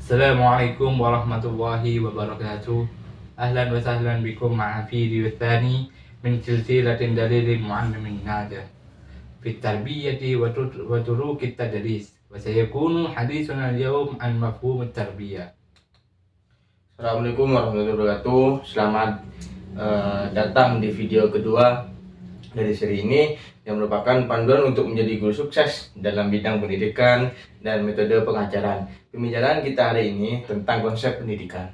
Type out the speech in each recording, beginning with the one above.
Assalamualaikum warahmatullahi wabarakatuh. Ahlan wa sahlan bikum ma'a fidi wa thani min silsilatin dalilin mu'allimin naja fi tarbiyati wa turuki tadris. Wa sayakunu hadithuna al-yawm an mafhum tarbiyah. Assalamualaikum warahmatullahi wabarakatuh. Selamat datang di video kedua dari seri ini yang merupakan panduan untuk menjadi guru sukses dalam bidang pendidikan dan metode pengajaran. Pembicaraan kita hari ini tentang konsep pendidikan.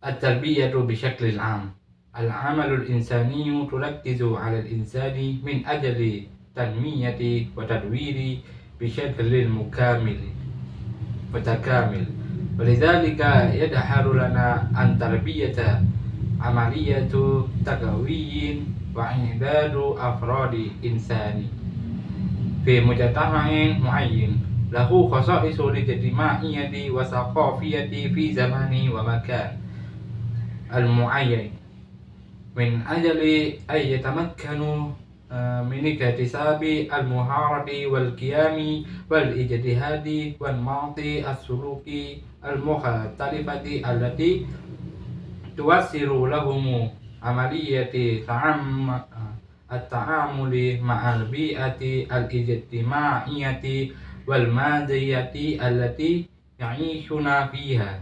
At-tarbiyatu bishaklil 'am. Al-'amalu al-insaniyu turakkizu 'ala al-insani min ajli tanmiyati wa tadwiri bishaklil mukamil wa takamil. ولذلك يدحر لنا أن تربية عملية تقوي وإعداد أفراد إنساني في مجتمع معين له خصائص الاجتماعية وثقافية في زمان ومكان المعين من أجل أن يتمكنوا من اكتساب المهارة والقيام والاجتهاد والنمط السلوكي المختلفة التي توسر لهم عملية التعامل مع البيئة الاجتماعية والمادية التي يعيشون فيها.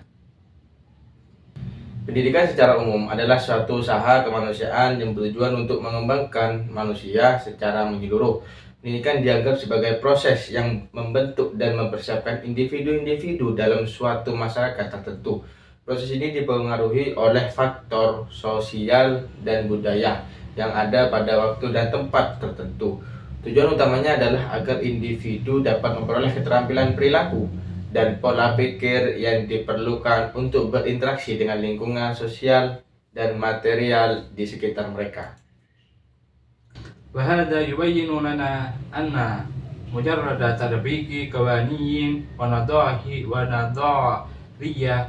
Pendidikan secara umum adalah suatu usaha kemanusiaan yang bertujuan untuk mengembangkan manusia secara menyeluruh. Pendidikan dianggap sebagai proses yang membentuk dan mempersiapkan individu-individu dalam suatu masyarakat tertentu. Proses ini dipengaruhi oleh faktor sosial dan budaya yang ada pada waktu dan tempat tertentu. Tujuan utamanya adalah agar individu dapat memperoleh keterampilan perilaku dan pola pikir yang diperlukan untuk berinteraksi dengan lingkungan sosial dan material di sekitar mereka. وهذا يبين لنا أن مجرد تطبيق قوانين ونظرية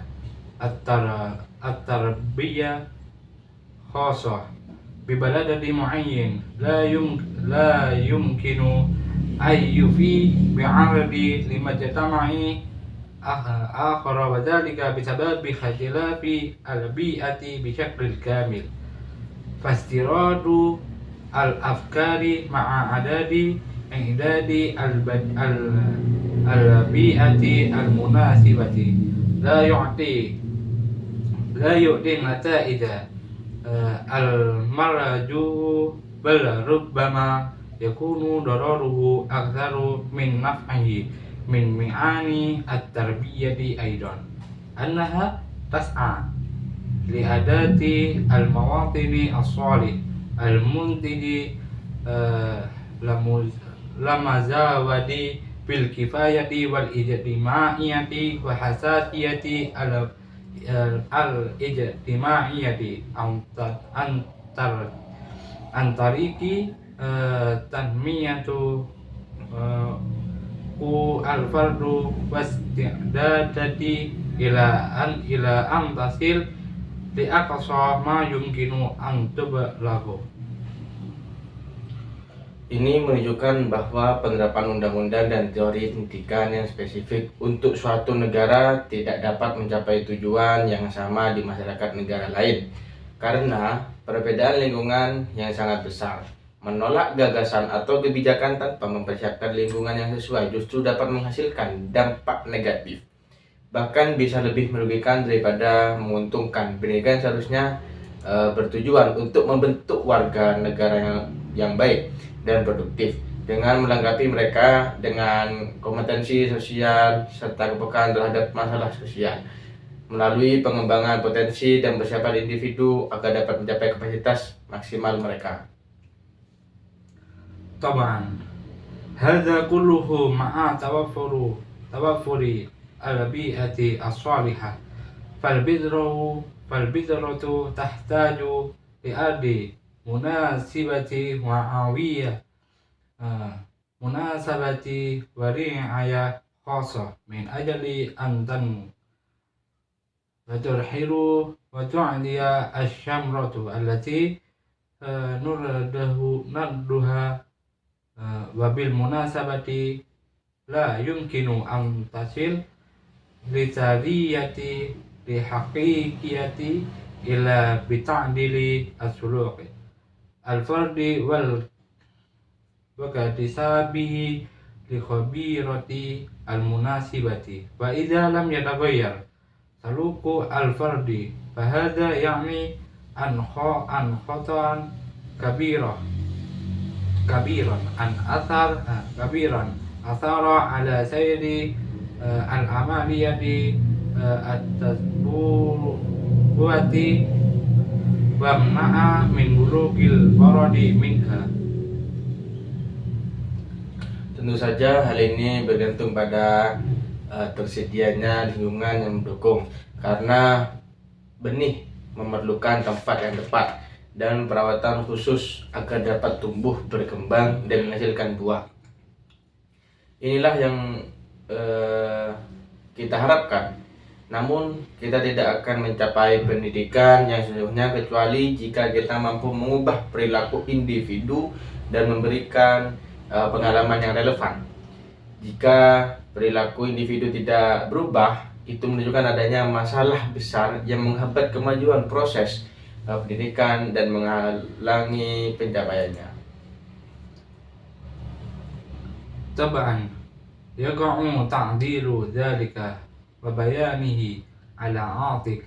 التربية خاصة ببلد معين لا يمكن أن يفيد بعرض لمجتمع آخر وذلك بسبب اختلاف البيئة بشكل كامل فاستيراد الأفكار مع عدد إعداد البيئة المناسبة لا يعطي نتائج المرجو بل ربما يكون ضرره أكثر من نفعه من معاني التربية أيضا أنها تسعى لإعداد المواطن الصالح المنتج لمزاود بالكفاية والاجتماعية وحساسية الاجتماعية عن طريق تنمية الفرد واستعداده إلى أن تصل لأقصى ما يمكن أن تبلغ. Ini menunjukkan bahwa penerapan undang-undang dan teori pendidikan yang spesifik untuk suatu negara tidak dapat mencapai tujuan yang sama di masyarakat negara lain karena perbedaan lingkungan yang sangat besar. Menolak gagasan atau kebijakan tanpa mempersiapkan lingkungan yang sesuai justru dapat menghasilkan dampak negatif, bahkan bisa lebih merugikan daripada menguntungkan. Pendidikan seharusnya bertujuan untuk membentuk warga negara yang baik dan produktif dengan melengkapi mereka dengan kompetensi sosial serta kepekaan terhadap masalah sosial melalui pengembangan potensi dan persiapan individu agar dapat mencapai kapasitas maksimal mereka. طبعا هذا كله مع توفر البيئة الصالحة فالبذرة تحتاج لأرض مناسبة مناسبة ورعاية خاصة من أجل أن تنمو وترحل وتعلي الشمرة التي نردها وبالمناسبة لا يمكن أن تصل litariyati lihaqiqiyati ila bita'dili as-suluki al-fardi wal wakatisabihi li khabirati al-munasibati wa idza lam yataghayyar saluku al-fardi fahadha ya'ni an khata'an kabiran athara ala sayri al-amaliyati at-tasbuwati wa ma'a min bulugil waradi minha. Tentu saja hal ini bergantung pada tersedianya lingkungan yang mendukung, karena benih memerlukan tempat yang tepat dan perawatan khusus agar dapat tumbuh, berkembang, dan menghasilkan buah. Inilah yang kita harapkan. Namun kita tidak akan mencapai pendidikan yang sesungguhnya kecuali jika kita mampu mengubah perilaku individu dan memberikan pengalaman yang relevan. Jika perilaku individu tidak berubah, itu menunjukkan adanya masalah besar yang menghambat kemajuan proses pendidikan dan menghalangi pencapaiannya. Tab'an yaqa'u ta'dilu dhalika wa bayanihi ala atik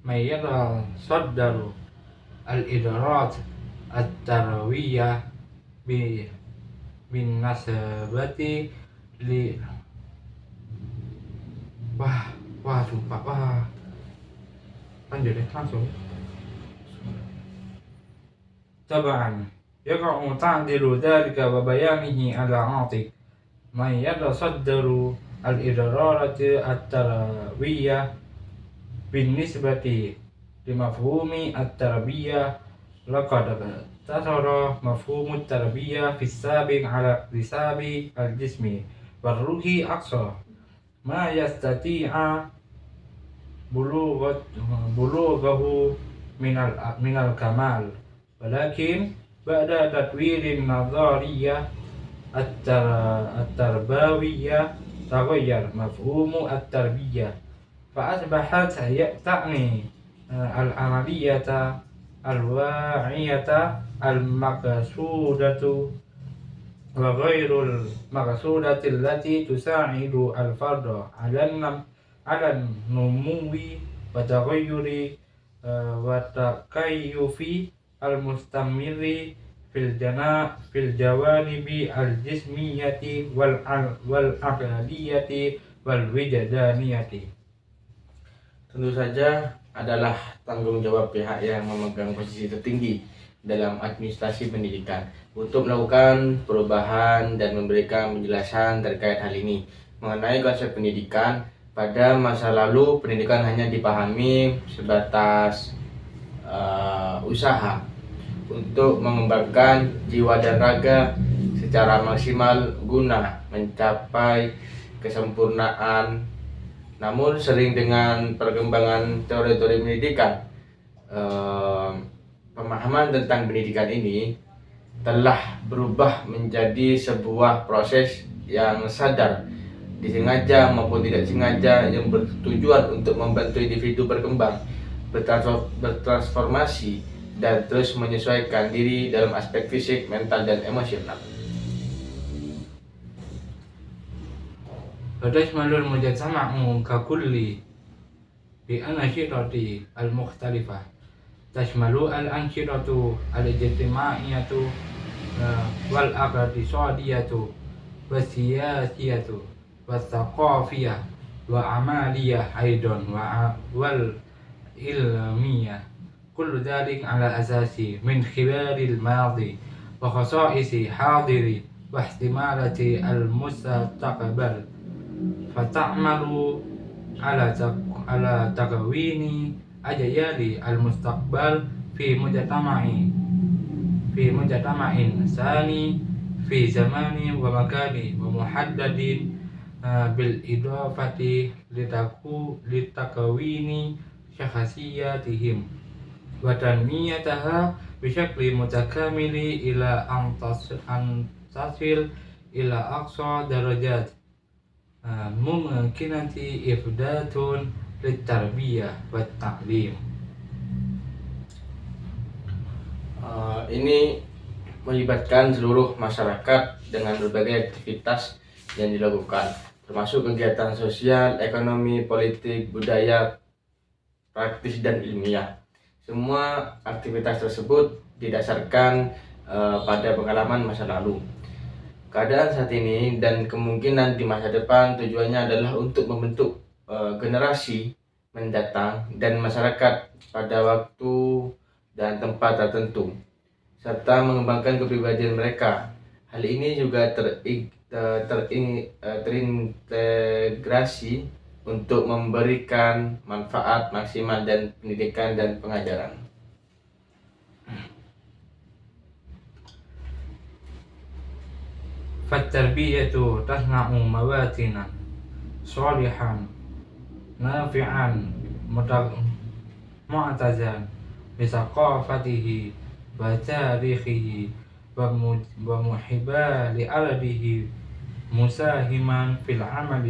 mayyadra saddaru al-idrat at-tarawiyah bin nasabati li sumpah lanjut deh langsung. Tab'an yaqa'u ta'dilu dhalika wa bayanihi ala atik man yatasaddaru al-idrarati at-tarawiyah bin nisbati li mafhumi at-tarbiyah laqad tasara mafhumu at-tarbiyah fi sabiq ala lisabi al-jismi warruhi aqsa ma yastati'a bulughahu minal kamal, walakin ba'da tatwirin nazariyah at-tarbawiyah taghayyar mafhumu at-tarbiyah fa asbahat ta'ni al-amaliyata al-wa'iyata al-maqsudatu wa ghairul maqsudati allati tusa'idu al-farda 'ala numuwi wa taghayyuri wa takayyufi al-mustamiri fil jawanibi al-jismiyati wal aqliyati wal wijdaniyati. Tentu saja adalah tanggung jawab pihak yang memegang posisi tertinggi dalam administrasi pendidikan untuk melakukan perubahan dan memberikan penjelasan terkait hal ini. Mengenai konsep pendidikan, pada masa lalu pendidikan hanya dipahami sebatas usaha untuk mengembangkan jiwa dan raga secara maksimal guna mencapai kesempurnaan. Namun sering dengan perkembangan teori-teori pendidikan, pemahaman tentang pendidikan ini telah berubah menjadi sebuah proses yang sadar, disengaja maupun tidak sengaja, yang bertujuan untuk membantu individu berkembang, bertransformasi, dan terus menyesuaikan diri dalam aspek fisik, mental, dan emosional. Fatashmalul mujtama'u kakulli bi anshitati al-mukhtalifah tashmalu al-anshitatu al-ijtimaiyatu wal iqtisadiyatu was-siyasiyatu was-thaqafiyah wa amaliyah aidan wal ilmiyah kullu dhalik ala asasi min khibaril madi wa khasa'isi hadiri wa ihtimalati al-mustaqbal fata'malu ala takawini ajayali al-mustaqbal fi mujtama'in sani fi zamani wa makani wa muhaddadin bil idafati litakawini syakhsiyatihim wa tanmiyataha bisyakli mutakamili ila antasil ila aqsa darajat ممكنة إفادة للتربية والتعليم. Ini melibatkan seluruh masyarakat dengan berbagai aktivitas yang dilakukan, termasuk kegiatan sosial, ekonomi, politik, budaya, praktis, dan ilmiah. Semua aktivitas tersebut didasarkan pada pengalaman masa lalu. Keadaan saat ini dan kemungkinan di masa depan tujuannya adalah untuk membentuk generasi mendatang dan masyarakat pada waktu dan tempat tertentu, serta mengembangkan kepribadian mereka. Hal ini juga terintegrasi untuk memberikan manfaat maksimal dan pendidikan dan pengajaran. فالتربية تصنع مواطنا صالحا نافعا معتزا بثقافته وتاريخه ومحبا لأرضه مساهما في العمل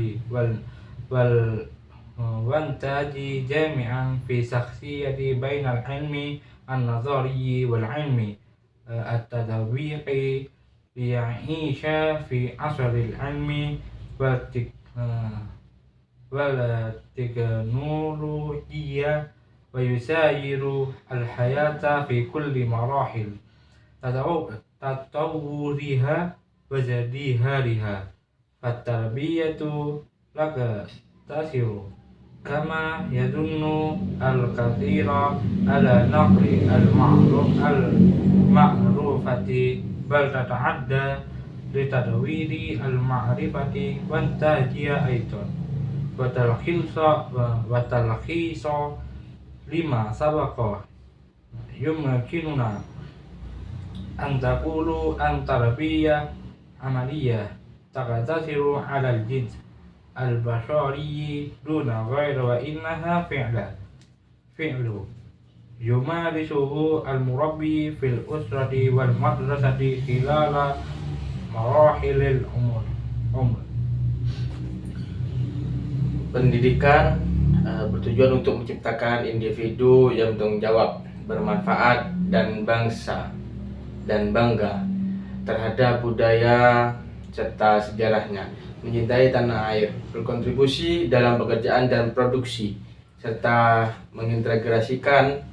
والإنتاج جامعا في شخصية بين العلم النظري والعلم التطبيقي ليعيش في عصر العلم والتكنولوجيا ويساير الحياة في كل مراحل تطورها وازدهارها. فالتربية لك تأثير كما يظن الكثير على نقل المعروفة، بل تتعدى لتدوير المعرفة وإنتاجها أيضا. وتلخيص لما سبق يمكننا أن تقول أن تربية عملية تقتصر على الجنس البشري دون غير، وإنها فعل يمارسه المربي في الأسرة والمدرسة خلال مراحل العمر. Pendidikan bertujuan untuk menciptakan individu yang bertanggung jawab, bermanfaat, dan bangsa dan bangga terhadap budaya serta sejarahnya, mencintai tanah air, berkontribusi dalam pekerjaan dan produksi, serta mengintegrasikan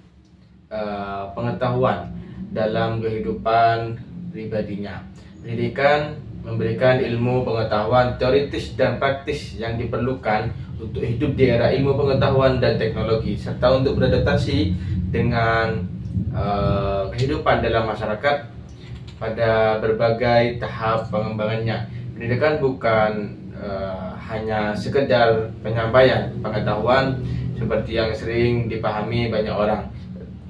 pengetahuan dalam kehidupan pribadinya. Pendidikan memberikan ilmu pengetahuan teoritis dan praktis yang diperlukan untuk hidup di era ilmu pengetahuan dan teknologi, serta untuk beradaptasi dengan kehidupan dalam masyarakat pada berbagai tahap pengembangannya. Pendidikan bukan hanya sekedar penyampaian pengetahuan seperti yang sering dipahami banyak orang,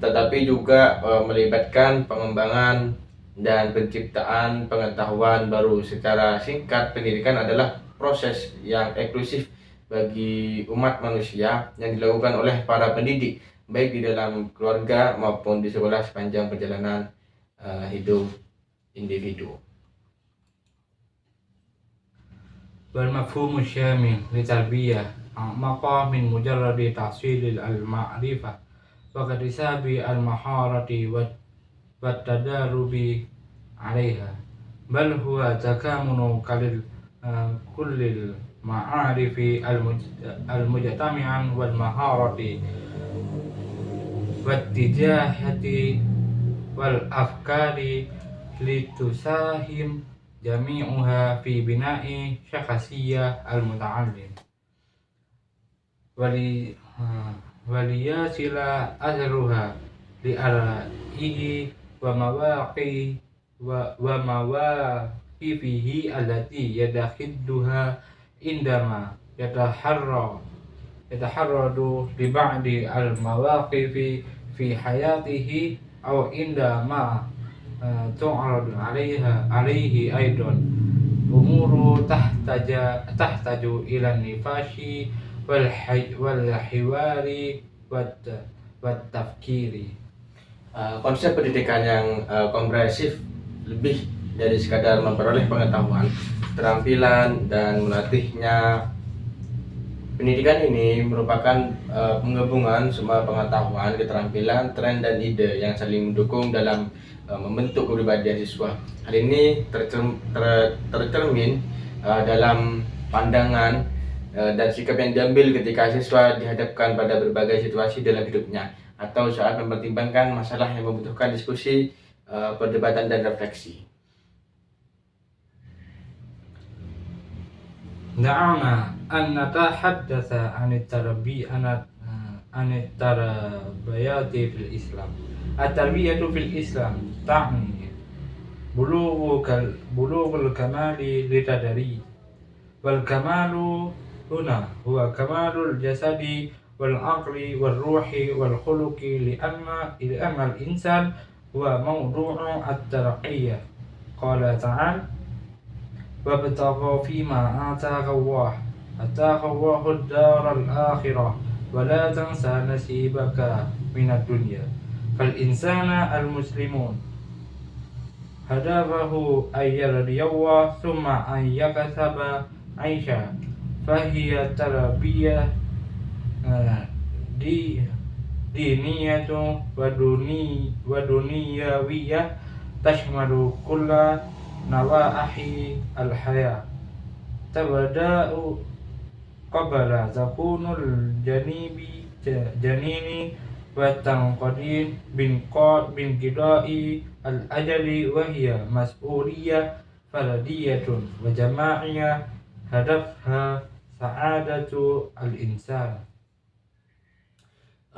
tetapi juga melibatkan pengembangan dan penciptaan pengetahuan baru. Secara singkat, pendidikan adalah proses yang eksklusif bagi umat manusia yang dilakukan oleh para pendidik, baik di dalam keluarga maupun di sekolah sepanjang perjalanan hidup individu. والمفهوم الشامل للتربية أعمق من مجرد تحصيل المعرفة واكتساب المهارة والتدرب عليها، بل هو تكامل كل المعارف المجتمعة والمهارة والاتجاهات والأفكار لتساهم جميعها في بناء شخصية المتعلم وليصل أثرها لآرائه ومواقفه التي يتخذها عندما يتحرض لبعض المواقف في حياته أو عندما تعرض عليه أيضا أمور تحتاج إلى النقاش والحوار والتفكير. Konsep pendidikan yang komprehensif lebih dari sekadar memperoleh pengetahuan, keterampilan, dan melatihnya. Pendidikan ini merupakan penggabungan semua pengetahuan, keterampilan, tren, dan ide yang saling mendukung dalam membentuk kepribadian siswa. Hal ini tercermin dalam pandangan dan sikap yang diambil ketika siswa dihadapkan pada berbagai situasi dalam hidupnya atau saat mempertimbangkan masalah yang membutuhkan diskusi, perdebatan, dan refleksi. دعونا أن نتحدث عن التربية في الإسلام. التربية في الإسلام تعني بلوغ الكمال للتدريج، والكمال هنا هو كمال الجسد والعقل والروح والخلق، لأن الإنسان هو موضوع الترقية. قال تعالى: وابتغ فيما آتاك الله الدار الآخرة ولا تنسى نصيبك من الدنيا. فالإنسان المسلمون هدفه أن يرضي الله ثم أن يكسب عيشا، فهي تربية دينية ودنيوية تشمل كل نواحي الحياة، تبدأ قبل تكون الجنين وتنقضي بانقضاء الأجل، وهي مسؤولية فردية وجماعية هدفها سعادة الإنسان.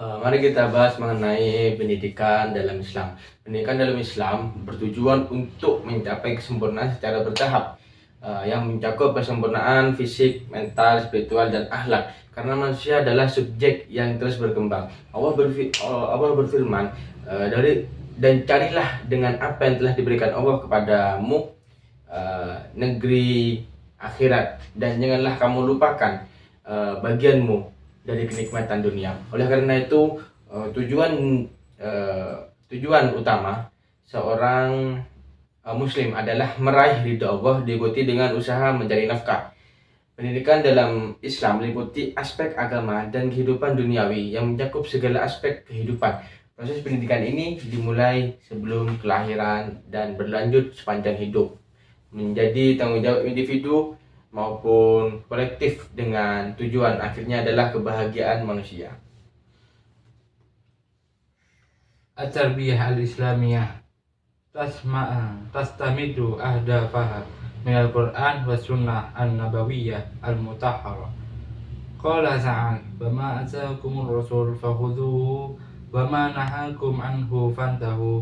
Mari kita bahas mengenai pendidikan dalam Islam. Pendidikan dalam Islam bertujuan untuk mencapai kesempurnaan secara bertahap, yang mencakup kesempurnaan fisik, mental, spiritual, dan akhlak. Karena manusia adalah subjek yang terus berkembang. Allah berfirman, dan carilah dengan apa yang telah diberikan Allah kepadamu negeri akhirat, dan janganlah kamu lupakan bagianmu dari kenikmatan dunia. Oleh karena itu, tujuan utama seorang muslim adalah meraih ridha Allah, diikuti dengan usaha mencari nafkah. Pendidikan dalam Islam meliputi aspek agama dan kehidupan duniawi yang mencakup segala aspek kehidupan. Proses pendidikan ini dimulai sebelum kelahiran dan berlanjut sepanjang hidup, menjadi tanggung jawab individu maupun kolektif, dengan tujuan akhirnya adalah kebahagiaan manusia. التربية الإسلامية تستمد أهدافها من القرآن والسنة النبوية المطهرة. قال تعالى: وما آتاكم الرسول فخذوه وما نهاكم عنه فانتهوا.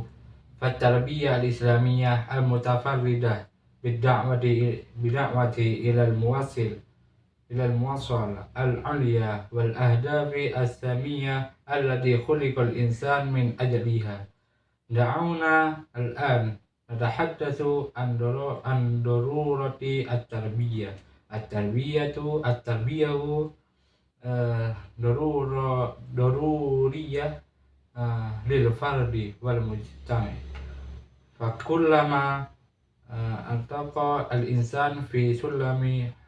فالتربية الإسلامية المتفردة بالدعوة إلى الموصل العليا والأهداف السامية التي خلق الإنسان من أجلها. دعونا الآن نتحدث عن ضرورة التربية. التربية ضرورية للفرد والمجتمع، فكلما ارتقى الإنسان في سلم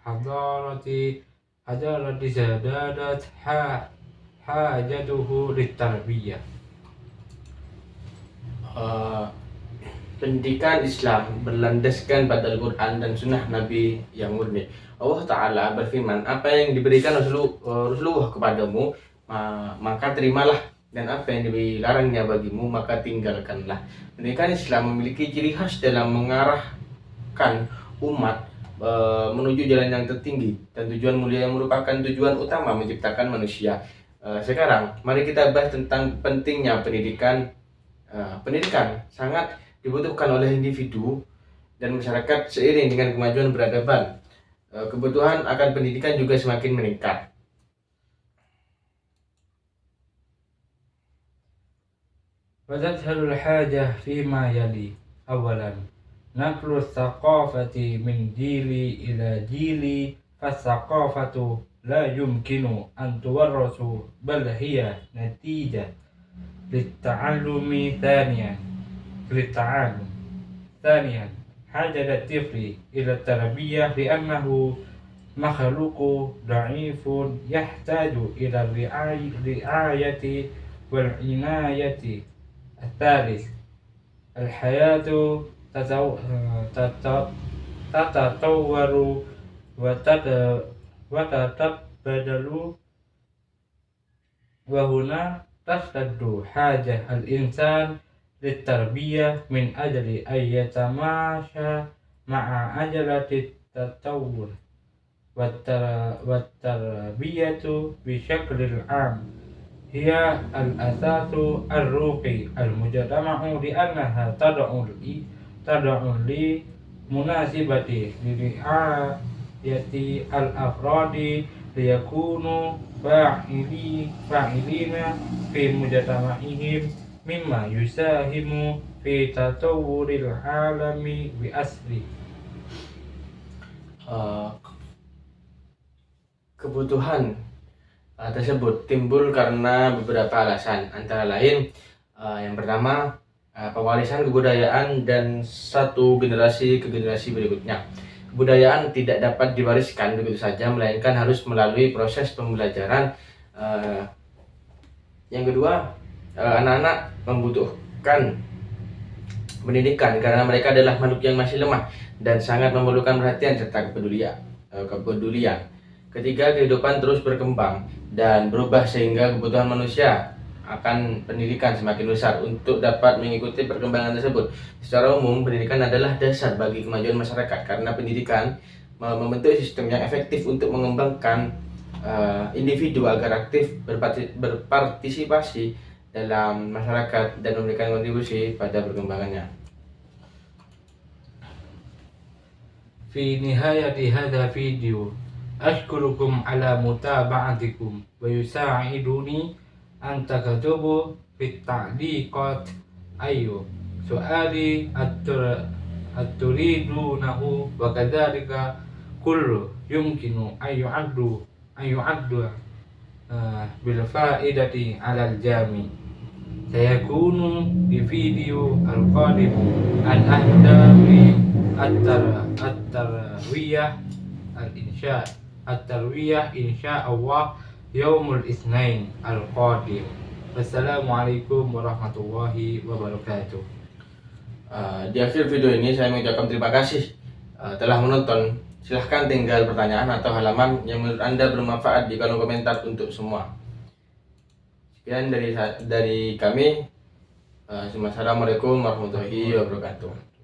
حضارة زادت حاجته للتربية. Pendidikan Islam berlandaskan pada Al-Quran dan Sunnah Nabi yang murni. Allah Ta'ala berfirman, apa yang diberikan Rasulullah kepadamu, maka terimalah, dan apa yang dilarangnya bagimu, maka tinggalkanlah. Pendidikan Islam memiliki ciri khas dalam mengarahkan umat menuju jalan yang tertinggi, dan tujuan mulia yang merupakan tujuan utama menciptakan manusia. Sekarang, mari kita bahas tentang pentingnya pendidikan. Pendidikan sangat dibutuhkan oleh individu dan masyarakat seiring dengan kemajuan peradaban. Kebutuhan akan pendidikan juga semakin meningkat. وتظهر الحاجة فيما يلي: أولا، نقل الثقافة من جيل إلى جيل، فالثقافة لا يمكن أن تورث بل هي نتيجة للتعلم. ثانيا، حاجة الطفل إلى التربية لأنه مخلوق ضعيف يحتاج إلى الرعاية والعناية. الثالث، الحياة تتطور وتتبدل، وهنا تشتد حاجة الإنسان للتربية من أجل أن يتماشى مع عجلة التطور. والتربية بشكل عام هي الأساس الروحي المجتمع، لأنها تدعو لمناسبة لرعاية الأفراد ليكونوا فاعلين في مجتمعهم، مما يساهم في تطور العالم بأسره. Kebutuhan tersebut timbul karena beberapa alasan, antara lain yang pertama pewarisan kebudayaan dan satu generasi ke generasi berikutnya. Kebudayaan tidak dapat diwariskan begitu saja, melainkan harus melalui proses pembelajaran. Yang kedua, anak-anak membutuhkan pendidikan karena mereka adalah makhluk yang masih lemah dan sangat memerlukan perhatian serta kepedulian. Ketiga, kehidupan terus berkembang dan berubah sehingga kebutuhan manusia akan pendidikan semakin besar untuk dapat mengikuti perkembangan tersebut. Secara umum, pendidikan adalah dasar bagi kemajuan masyarakat karena pendidikan membentuk sistem yang efektif untuk mengembangkan individu agar aktif berpartisipasi dalam masyarakat dan memberikan kontribusi pada perkembangannya. في نهاية هذا الفيديو أشكركم على متابعتكم، ويساعدني أن تكتبوا في التعليقات أي سؤال تريدونه، وكذلك كل يمكن أن يعد بالفائدة على الجميع. سيكون بفيديو القادم عن أهداف التروية إن شاء الله يوم الاثنين القادم. Wassalamualaikum warahmatullahi wabarakatuh. Di akhir video ini saya mengucapkan terima kasih telah menonton. Silahkan tinggal pertanyaan atau halaman yang menurut Anda bermanfaat di kolom komentar untuk semua. Sekian dari kami. Assalamualaikum warahmatullahi wabarakatuh.